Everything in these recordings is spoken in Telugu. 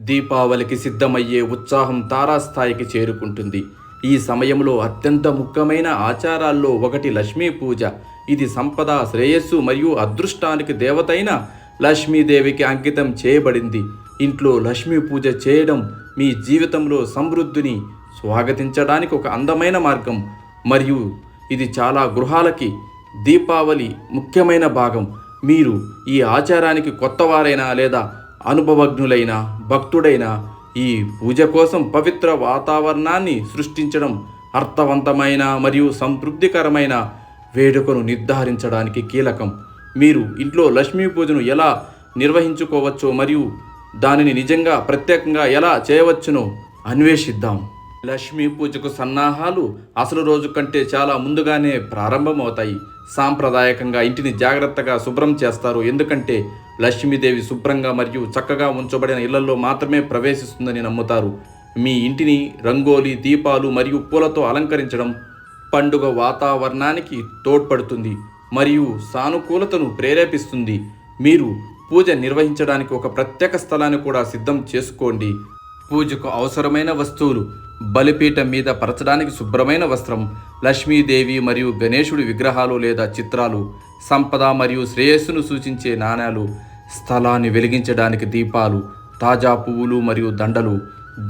దీపావళికి సిద్ధమయ్యే ఉత్సాహం తారాస్థాయికి చేరుకుంటుంది. ఈ సమయంలో అత్యంత ముఖ్యమైన ఆచారాల్లో ఒకటి లక్ష్మీ పూజ. ఇది సంపద, శ్రేయస్సు మరియు అదృష్టానికి దేవతైన లక్ష్మీదేవికి అంకితం చేయబడింది. ఇంట్లో లక్ష్మీ పూజ చేయడం మీ జీవితంలో సమృద్ధిని స్వాగతించడానికి ఒక అందమైన మార్గం. మరియు ఇది చాలా గృహాలకి దీపావళి ముఖ్యమైన భాగం. మీరు ఈ ఆచారానికి కొత్తవారైనా లేదా అనుభవజ్ఞులైన భక్తుడైన ఈ పూజ కోసం పవిత్ర వాతావరణాన్ని సృష్టించడం అర్థవంతమైన మరియు సంతృప్తికరమైన వేడుకను నిర్ధారించడానికి కీలకం. మీరు ఇంట్లో లక్ష్మీ పూజను ఎలా నిర్వహించుకోవచ్చో మరియు దానిని నిజంగా ప్రత్యేకంగా ఎలా చేయవచ్చునో అన్వేషిద్దాం. లక్ష్మీ పూజకు సన్నాహాలు అసలు రోజు కంటే చాలా ముందుగానే ప్రారంభమవుతాయి. సాంప్రదాయకంగా ఇంటిని జాగ్రత్తగా శుభ్రం చేస్తారు, ఎందుకంటే లక్ష్మీదేవి శుభ్రంగా మరియు చక్కగా ఉంచబడిన ఇళ్లలో మాత్రమే ప్రవేశిస్తుందని నమ్ముతారు. మీ ఇంటిని రంగోలి, దీపాలు మరియు పూలతో అలంకరించడం పండుగ వాతావరణానికి తోడ్పడుతుంది మరియు సానుకూలతను ప్రేరేపిస్తుంది. మీరు పూజ నిర్వహించడానికి ఒక ప్రత్యేక స్థలాన్ని కూడా సిద్ధం చేసుకోండి. పూజకు అవసరమైన వస్తువులు: బలిపీఠం మీద పరచడానికి శుభ్రమైన వస్త్రం, లక్ష్మీదేవి మరియు గణేశుడి విగ్రహాలు లేదా చిత్రాలు, సంపద మరియు శ్రేయస్సును సూచించే నాణేలు, స్థలాన్ని వెలిగించడానికి దీపాలు, తాజా పువ్వులు మరియు దండలు,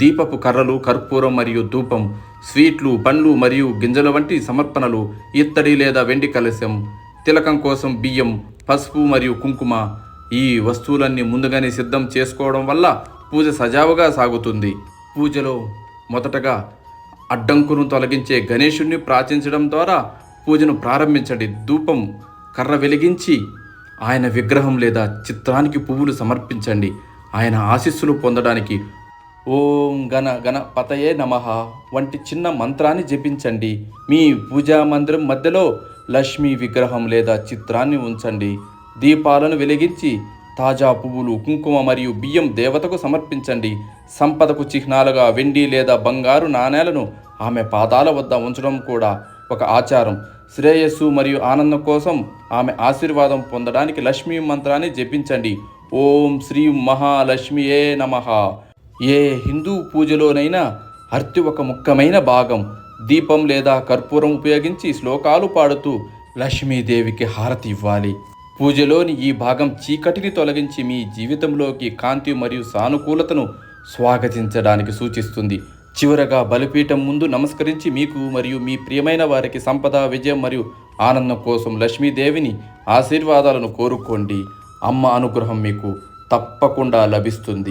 దీపపు కర్రలు, కర్పూరం మరియు ధూపం, స్వీట్లు, పండ్లు మరియు గింజల వంటి సమర్పణలు, ఇత్తడి లేదా వెండి కలశం, తిలకం కోసం బియ్యం, పసుపు మరియు కుంకుమ. ఈ వస్తువులన్నీ ముందుగానే సిద్ధం చేసుకోవడం వల్ల పూజ సజావుగా సాగుతుంది. పూజలో మొదటగా అడ్డంకును తొలగించే గణేశుణ్ణి ప్రార్థించడం ద్వారా పూజను ప్రారంభించండి. ధూపం కర్ర వెలిగించి ఆయన విగ్రహం లేదా చిత్రానికి పువ్వులు సమర్పించండి. ఆయన ఆశీస్సులు పొందడానికి ఓం గణ గణపతయే నమః వంటి చిన్న మంత్రాన్ని జపించండి. మీ పూజా మందిరం మధ్యలో లక్ష్మీ విగ్రహం లేదా చిత్రాన్ని ఉంచండి. దీపాలను వెలిగించి తాజా పువ్వులు, కుంకుమ మరియు బియ్యం దేవతకు సమర్పించండి. సంపదకు చిహ్నాలుగా వెండి లేదా బంగారు నాణేలను ఆమె పాదాల వద్ద ఉంచడం కూడా ఒక ఆచారం. శ్రేయస్సు మరియు ఆనందం కోసం ఆమె ఆశీర్వాదం పొందడానికి లక్ష్మీ మంత్రాన్ని జపించండి. ఓం శ్రీ మహాలక్ష్మియే నమః. ఏ హిందూ పూజలోనైనా అర్తి ఒక ముఖ్యమైన భాగం. దీపం లేదా కర్పూరం ఉపయోగించి శ్లోకాలు పాడుతూ లక్ష్మీదేవికి హారతి ఇవ్వాలి. పూజలోని ఈ భాగం చీకటిని తొలగించి మీ జీవితంలోకి కాంతి మరియు సానుకూలతను స్వాగతించడానికి సూచిస్తుంది. చివరగా బలిపీఠం ముందు నమస్కరించి మీకు మరియు మీ ప్రియమైన వారికి సంపద, విజయం మరియు ఆనందం కోసం లక్ష్మీదేవిని ఆశీర్వాదాలను కోరుకోండి. అమ్మ అనుగ్రహం మీకు తప్పకుండా లభిస్తుంది.